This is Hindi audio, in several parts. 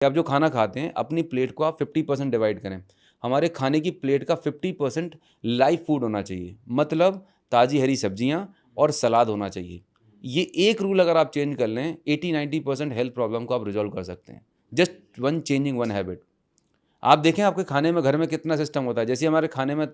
आप जो खाना खाते हैं अपनी प्लेट को आप 50% डिवाइड करें। हमारे खाने की प्लेट का 50% लाइव फूड होना चाहिए, मतलब ताज़ी हरी सब्जियां और सलाद होना चाहिए। ये एक रूल अगर आप चेंज कर लें 80-90% हेल्थ प्रॉब्लम को आप रिजॉल्व कर सकते हैं, just one changing one habit. आप देखें आपके खाने में घर में कितना सिस्टम होता है। जैसे हमारे खाने में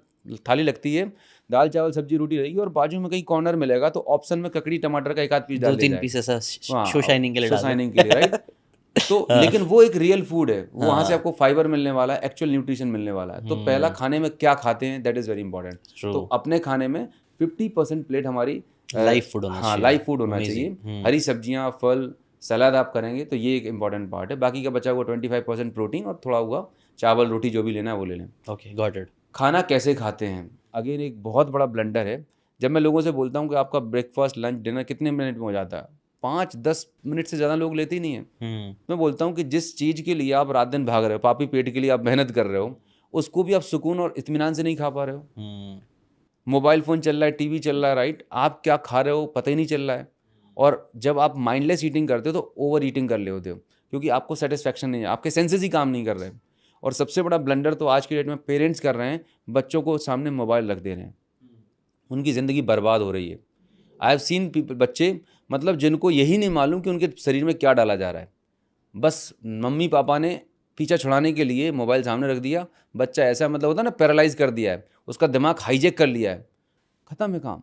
थाली लगती है, दाल चावल सब्जी रोटी रहेगी और बाजू में कहीं कॉर्नर मिलेगा तो ऑप्शन में ककड़ी टमाटर का एक आध पीस डाल दिया 2-3 जाएगा, पीस ऐसा शो हाँ शाइनिंग के लिए शो डाल शाइनिंग के लिए, राइट। दो। तो हाँ, लेकिन वो एक रियल फूड है, वो वहाँ से हाँ, आपको फाइबर मिलने वाला है, एक्चुअल न्यूट्रिशन मिलने वाला है। तो पहला खाने में क्या खाते हैं that is very important. True. तो अपने खाने में 50% प्लेट हमारी लाइव फूड होना हाँ चाहिए। लाइव फूड होना अमेजिंग। चाहिए। हरी सब्जियाँ, फल, सलाद आप करेंगे तो ये एक इंपॉर्टेंट पार्ट है। बाकी का बचा हुआ 25% प्रोटीन और थोड़ा हुआ चावल रोटी जो भी लेना है वो ले लें। Okay, got it. खाना कैसे खाते हैं, अगेन एक बहुत बड़ा ब्लंडर है। जब मैं लोगों से बोलता हूँ कि आपका ब्रेकफास्ट लंच डिनर कितने मिनट में हो जाता है, 5-10 मिनट से ज़्यादा लोग लेते ही नहीं है। मैं बोलता हूँ कि जिस चीज़ के लिए आप रात दिन भाग रहे हो, पापी पेट के लिए आप मेहनत कर रहे हो, उसको भी आप सुकून और इत्मीनान से नहीं खा पा रहे हो। मोबाइल फ़ोन चल रहा है, टीवी चल रहा है, राइट, आप क्या खा रहे हो पता ही नहीं चल रहा है। और जब आप माइंडलेस ईटिंग करते हो तो ओवर ईटिंग कर ले होते हो, क्योंकि आपको सेटिस्फैक्शन नहीं है, आपके सेंसेस ही काम नहीं कर रहे। और सबसे बड़ा ब्लंडर तो आज की डेट में पेरेंट्स कर रहे हैं, बच्चों को सामने मोबाइल रख दे रहे हैं, उनकी ज़िंदगी बर्बाद हो रही है। आई हैव सीन पीपल, बच्चे मतलब जिनको यही नहीं मालूम कि उनके शरीर में क्या डाला जा रहा है, बस मम्मी पापा ने पीछा छुड़ाने के लिए मोबाइल सामने रख दिया, बच्चा ऐसा मतलब होता है ना पैरालाइज कर दिया है, उसका दिमाग हाईजेक कर लिया है, ख़त्म है काम।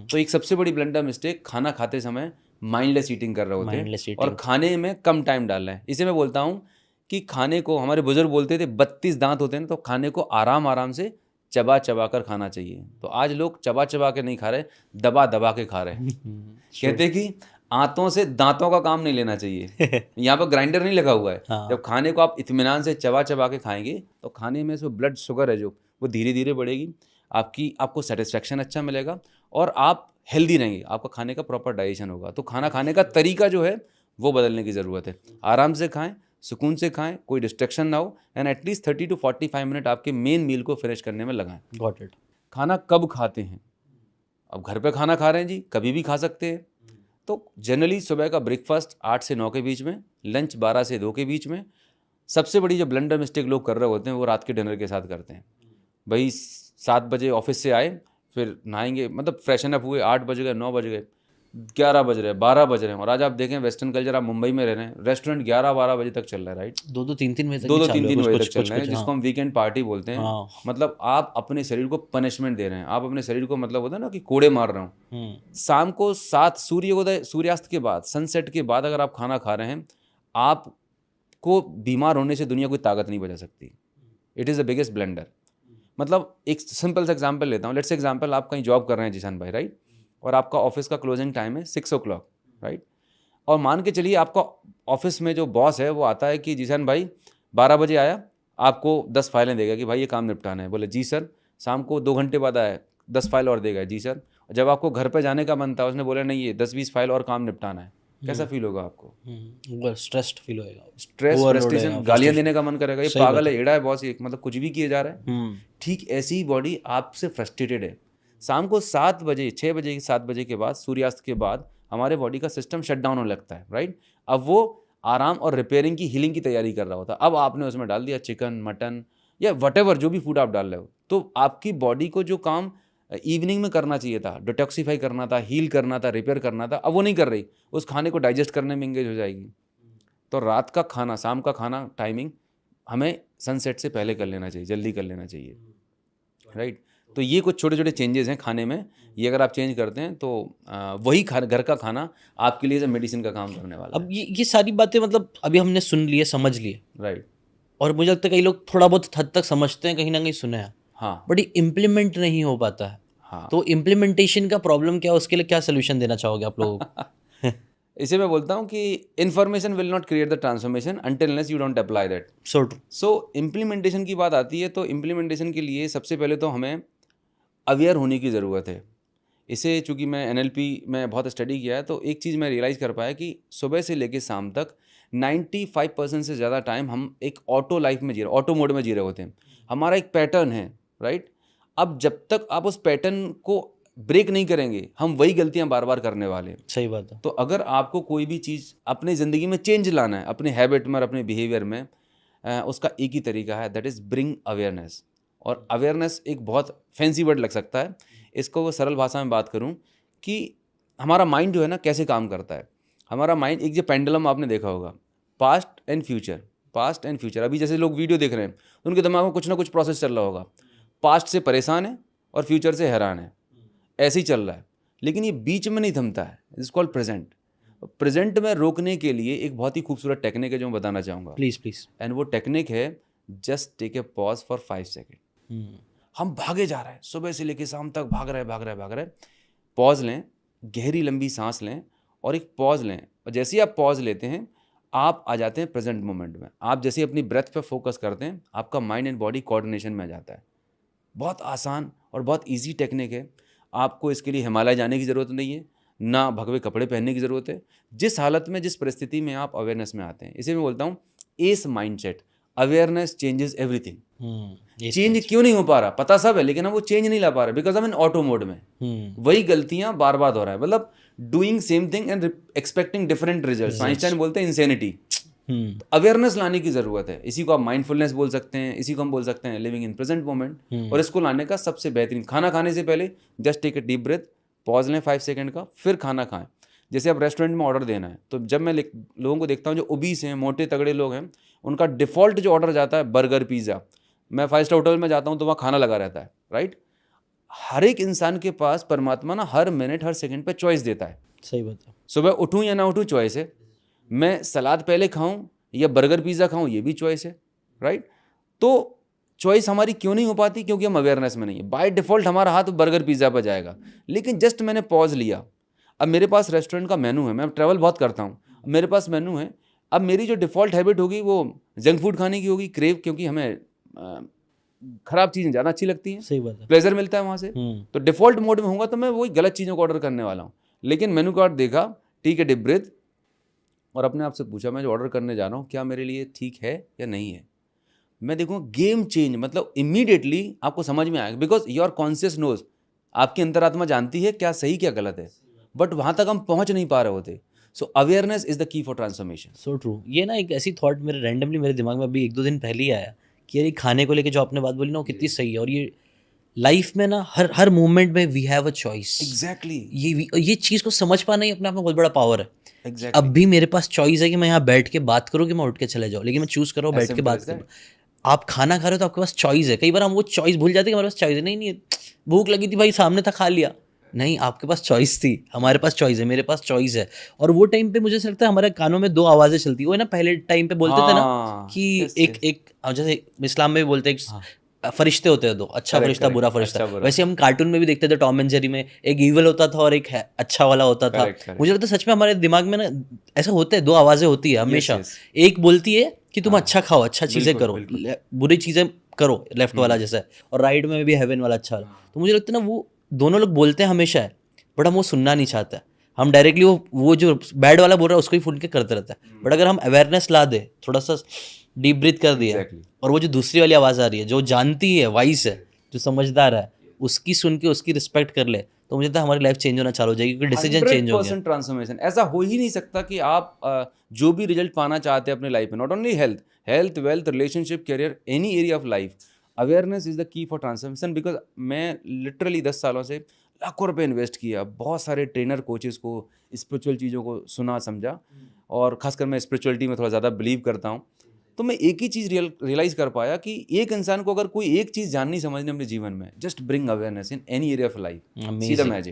तो एक सबसे बड़ी ब्लंडर मिस्टेक, खाना खाते समय माइंडलेस ईटिंग कर रहे होते हैं माइंडलेस और ईटिंग। खाने में कम टाइम डालना है। इसे मैं बोलता हूँ कि खाने को, हमारे बुजुर्ग बोलते थे 32 दांत होते हैं, तो खाने को आराम आराम से चबा चबा कर खाना चाहिए। तो आज लोग चबा चबा के नहीं खा रहे, दबा दबा के खा रहे हैं। कहते हैं कि आंतों से दांतों का काम नहीं लेना चाहिए। यहाँ पर ग्राइंडर नहीं लगा हुआ है। हाँ। जब खाने को आप इत्मीनान से चबा चबा के खाएंगे तो खाने में जो ब्लड शुगर है जो वो धीरे धीरे बढ़ेगी, आपको सेटिस्फेक्शन अच्छा मिलेगा और आप हेल्दी रहेंगे, आपका खाने का प्रॉपर डाइजेशन होगा। तो खाना खाने का तरीका जो है वो बदलने की ज़रूरत है। आराम से खाएं, सुकून से खाएं, कोई डिस्ट्रैक्शन ना हो, एंड एटलीस्ट 30 to 45 मिनट आपके मेन मील को फिनिश करने में लगाएं। Got it. खाना कब खाते हैं, अब घर पे खाना खा रहे हैं जी, कभी भी खा सकते हैं। तो जनरली सुबह का ब्रेकफास्ट 8 से 9 के बीच में, लंच 12 से 2 के बीच में। सबसे बड़ी जो ब्लंडर मिस्टेक लोग कर रहे होते हैं वो रात के डिनर के साथ करते हैं। भाई 7 बजे ऑफिस से आए, फिर नहाएंगे, मतलब फ्रेशन अप हुए, 8 बज गए, 9 बज गए, 11 बज रहे, 12 बज रहे हैं। और आज आप देखें वेस्टर्न कल्चर, आप मुंबई में रह रहे हैं, रेस्टोरेंट 11-12 बजे तक चल रहा है, राइट। 2-2 3-3 बजे तक दो भी दो चालू तीन है, तीन कुछ बजे कुछ तक चल कुछ रहे हैं, कुछ। हाँ, जिसको हम वीकेंड पार्टी बोलते हैं। हाँ। मतलब आप अपने शरीर को पनिशमेंट दे रहे हैं, आप अपने शरीर को मतलब होता है ना कि कोड़े मार रहे हो। शाम को 7 सूर्योदय सूर्यास्त के बाद, सनसेट के बाद अगर आप खाना खा रहे हैं, आपको बीमार होने से दुनिया कोई ताकत नहीं बचा सकती। It is the biggest blunder. मतलब एक सिंपल सा एग्जांपल लेता हूँ, लेट्स एग्जांपल आप कहीं जॉब कर रहे हैं जिशान भाई, राइट, और आपका ऑफिस का क्लोजिंग टाइम है 6 o'clock, राइट। और मान के चलिए आपका ऑफिस में जो बॉस है वो आता है कि जीशान भाई 12 बजे आया, आपको 10 फाइलें देगा कि भाई ये काम निपटाना है। बोले जी सर। शाम को 2 घंटे बाद आया, 10 फाइल और देगा, जी सर। जब आपको घर पे जाने का मन था, उसने बोला नहीं ये 10-20 फाइल और काम निपटाना है, कैसा फील होगा आपको? स्ट्रेस्ड फील होएगा, स्ट्रेस, ओवरलोड फ्रस्ट्रेशन, होएगा, गालियां फ्रस्ट्रेशन। देने का मन करेगा, ये सही बात पागल है, है। एड़ा है बॉस, ये मतलब कुछ भी किए जा रहा है। ठीक ऐसी ही बॉडी आपसे फ्रस्ट्रेटेड है। शाम को 7 बजे, 6 बजे, 7 बजे के बाद, सूर्यास्त के बाद हमारे बॉडी का सिस्टम शट डाउन होने लगता है, राइट। अब वो आराम और रिपेयरिंग की, हीलिंग की तैयारी कर रहा होता है। अब आपने उसमें डाल दिया चिकन, मटन या वटेवर जो भी फूड आप डाल रहे हो, तो आपकी बॉडी को जो काम इवनिंग में करना चाहिए था, डिटॉक्सीफाई करना था, हील करना था, रिपेयर करना था, अब वो नहीं कर रही, उस खाने को डाइजेस्ट करने में एंगेज हो जाएगी। तो रात का खाना, शाम का खाना टाइमिंग हमें सनसेट से पहले कर लेना चाहिए, जल्दी कर लेना चाहिए, राइट। तो ये कुछ छोटे छोटे चेंजेस हैं खाने में, ये अगर आप चेंज करते हैं तो वही घर का खाना आपके लिए मेडिसिन का काम करने वाला अब ये सारी बातें मतलब अभी हमने सुन लिए, समझ लिए, है, राइट। और मुझे लगता है कई लोग थोड़ा बहुत हद तक समझते हैं, कहीं ना कहीं सुना है, हाँ बट ये इम्प्लीमेंट नहीं हो पाता है। हाँ। तो इम्प्लीमेंटेशन का प्रॉब्लम क्या है, उसके लिए क्या सोल्यूशन देना चाहोगे आप लोगों को? इसे मैं बोलता हूँ कि information will not create the transformation until unless you don't apply that. So true. So implementation की बात आती है, तो इम्प्लीमेंटेशन के लिए सबसे पहले तो हमें अवेयर होने की ज़रूरत है। इसे चूँकि मैं NLP में बहुत स्टडी किया है, तो एक चीज़ मैं रियलाइज़ कर पाया कि सुबह से लेकर शाम तक 95% से ज़्यादा टाइम हम एक ऑटो लाइफ में जी रहे, ऑटो मोड में जी रहे होते हैं। हमारा एक पैटर्न है, राइट। अब जब तक आप उस पैटर्न को ब्रेक नहीं करेंगे, हम वही गलतियां बार बार करने वाले हैं। सही बात है। तो अगर आपको कोई भी चीज़ अपनी ज़िंदगी में चेंज लाना है, अपने हैबिट में और अपने बिहेवियर में, उसका एक ही तरीका है, दैट इज़ ब्रिंग अवेयरनेस। और अवेयरनेस एक बहुत फैंसी वर्ड लग सकता है, इसको वो सरल भाषा में बात करूं कि हमारा माइंड जो है ना कैसे काम करता है। हमारा माइंड एक जो पेंडुलम आपने देखा होगा, पास्ट एंड फ्यूचर। अभी जैसे लोग वीडियो देख रहे हैं, उनके दिमाग में कुछ ना कुछ प्रोसेस चल रहा होगा, पास्ट से परेशान है और फ्यूचर से हैरान है, ऐसे ही चल रहा है। लेकिन ये बीच में नहीं थमता है, इट्स कॉल्ड प्रेजेंट। प्रेजेंट में रोकने के लिए एक बहुत ही खूबसूरत टेक्निक है जो मैं बताना चाहूँगा। प्लीज़। एंड वो टेक्निक है just take a pause for 5 second. हम भागे जा रहे हैं, सुबह से लेकर शाम तक भाग रहे। पॉज लें, गहरी लंबी सांस लें और एक पॉज लें। और जैसे ही आप पॉज लेते हैं, आप आ जाते हैं प्रेजेंट मोमेंट में। आप जैसे अपनी ब्रेथ पे फोकस करते हैं, आपका माइंड एंड बॉडी कोऑर्डिनेशन में आ जाता है। बहुत आसान और बहुत इजी टेक्निक है। आपको इसके लिए हिमालय जाने की ज़रूरत नहीं है, ना भगवे कपड़े पहनने की ज़रूरत है। जिस हालत में, जिस परिस्थिति में आप अवेयरनेस में आते हैं, इसे मैं बोलता हूँ S mindset. Awareness changes everything. Change क्यों नहीं हो पा रहा, पता सब है, लेकिन हम वो चेंज नहीं ला पा रहे बिकॉज हम इन ऑटो मोड में। वही गलतियां बार बार हो रहा है, मतलब doing same thing and expecting different results. Einstein बोलते हैं इंसेनिटी। अवेयरनेस लाने की जरूरत है। इसी को आप माइंडफुलनेस बोल सकते हैं, इसी को हम बोल सकते हैं लिविंग इन प्रेजेंट मोमेंट। और इसको लाने का सबसे बेहतरीन, खाना खाने से पहले just take a deep breath, pause लें 5 सेकंड का, फिर खाना खाएं। जैसे आप रेस्टोरेंट में ऑर्डर देना है, तो जब मैं लोगों को देखता हूँ जो ओबीस हैं, मोटे तगड़े लोग हैं, उनका डिफॉल्ट जो ऑर्डर जाता है बर्गर, पिज़्ज़ा। मैं 5 स्टार होटल में जाता हूँ तो वहाँ खाना लगा रहता है, राइट। हर एक इंसान के पास परमात्मा ना हर मिनट हर सेकंड पे चॉइस देता है। सही बात है। सुबह उठूँ या ना उठूँ चॉइस है, मैं सलाद पहले खाऊं या बर्गर पिज़्ज़ा खाऊं ये भी चॉइस है, राइट। तो चॉइस हमारी क्यों नहीं हो पाती? क्योंकि हम अवेयरनेस में नहीं है। बाय डिफ़ॉल्ट हमारा हाथ बर्गर पिज़्ज़ा पर जाएगा, लेकिन जस्ट मैंने पॉज लिया। अब मेरे पास रेस्टोरेंट का मेनू है, मैं ट्रैवल बहुत करता हूँ, मेरे पास मेनू है। अब मेरी जो डिफ़ॉल्ट हैबिट होगी वो जंक फूड खाने की होगी, क्रेव, क्योंकि हमें ख़राब चीज़ें ज़्यादा अच्छी लगती हैं, सही बात है, प्लेजर मिलता है वहाँ से। तो डिफ़ॉल्ट मोड में होऊंगा तो मैं वही गलत चीज़ों को ऑर्डर करने वाला हूँ। लेकिन मेनू कार्ड देखा, ठीक है, डीप ब्रीथ, और अपने आप से पूछा मैं जो ऑर्डर करने जा रहा हूँ क्या मेरे लिए ठीक है या नहीं है। मैं देखूँ गेम चेंज, मतलब इमीडिएटली आपको समझ में आएगा, बिकॉज योर कॉन्शियस नोज, आपकी अंतरात्मा जानती है क्या सही क्या गलत है, बट वहाँ तक हम पहुँच नहीं पा रहे होते। So awareness is the key for transformation. So true. ये ना एक ऐसी थॉट मेरे रैंडमली मेरे दिमाग में अभी 1-2 दिन पहले ही आया कि यार ये खाने को लेके जो आपने बात बोली ना वो कितनी सही है। और ये लाइफ में ना हर मोमेंट में we have a choice. Exactly. ये चीज़ को समझ पाना ही अपने आप में बहुत बड़ा पावर है। Exactly. अब भी मेरे पास चॉइस है कि मैं यहाँ बैठ के बात करूँ कि मैं उठ के चले जाऊँ, लेकिन मैं चूज़ कर रहा हूँ बैठ के बात करूँ। आप खाना खा रहे हो तो आपके पास चॉइस है। कई बार हम वो चॉइस भूल जाते हैं कि हमारे पास चॉइस है। नहीं, भूख लगी थी भाई, सामने था, खा लिया। नहीं, आपके पास चॉइस थी, हमारे पास चॉइस है, मेरे पास चॉइस है। और वो टाइम पे मुझे ऐसा लगता है हमारे कानों में 2 आवाज़ें चलती है। वो है ना, पहले टाइम पे बोलते थे ना कि एक जैसे इस्लाम में भी बोलते हैं फरिश्ते होते हैं 2, अच्छा फरिश्ता, बुरा फरिश्ता। वैसे हम कार्टून में भी देखते थे, टॉम एंड जेरी में एक ईविल होता था और एक अच्छा वाला होता था। मुझे लगता है सच में हमारे दिमाग में ना ऐसा होता है, 2 आवाज़ें होती है हमेशा। एक बोलती है कि तुम अच्छा खाओ, अच्छा चीज़ें करो, बुरी चीज़ें करो, लेफ्ट वाला जैसा, और राइट में भी हेवन वाला अच्छा वाला। तो मुझे लगता है ना वो दोनों लोग बोलते हैं हमेशा है, बट हम वो सुनना नहीं चाहते। हम डायरेक्टली वो जो बैड वाला बोल रहा है उसको ही फुल के करते रहते हैं। बट अगर हम अवेयरनेस ला दे, थोड़ा सा डीप ब्रीथ कर दिया, और वो जो दूसरी वाली आवाज़ आ रही है जो जानती है, वाइस है, जो समझदार है, उसकी सुन के उसकी रिस्पेक्ट कर ले, तो मुझे लगता है हमारी लाइफ चेंज होना चालू हो जाएगी, क्योंकि डिसीजन चेंज हो गया। 100% ट्रांसफॉर्मेशन। ऐसा हो ही नहीं सकता कि आप जो भी रिजल्ट पाना चाहते हैं अपने लाइफ में, not only health, wealth, relationship, career, any area of life, awareness is the key for transformation. Because मैं लिटरली 10 सालों से लाखों रुपए इन्वेस्ट किया, बहुत सारे ट्रेनर, कोचेस को, स्पिरिचुअल चीज़ों को सुना समझा, और खासकर मैं स्पिरिचुअलिटी में थोड़ा ज़्यादा बिलीव करता हूँ। तो मैं एक ही चीज़ रियलाइज़ कर पाया कि एक इंसान को अगर कोई एक चीज़ जाननी समझनी अपने जीवन में, just bring awareness in any area of life, see the magic.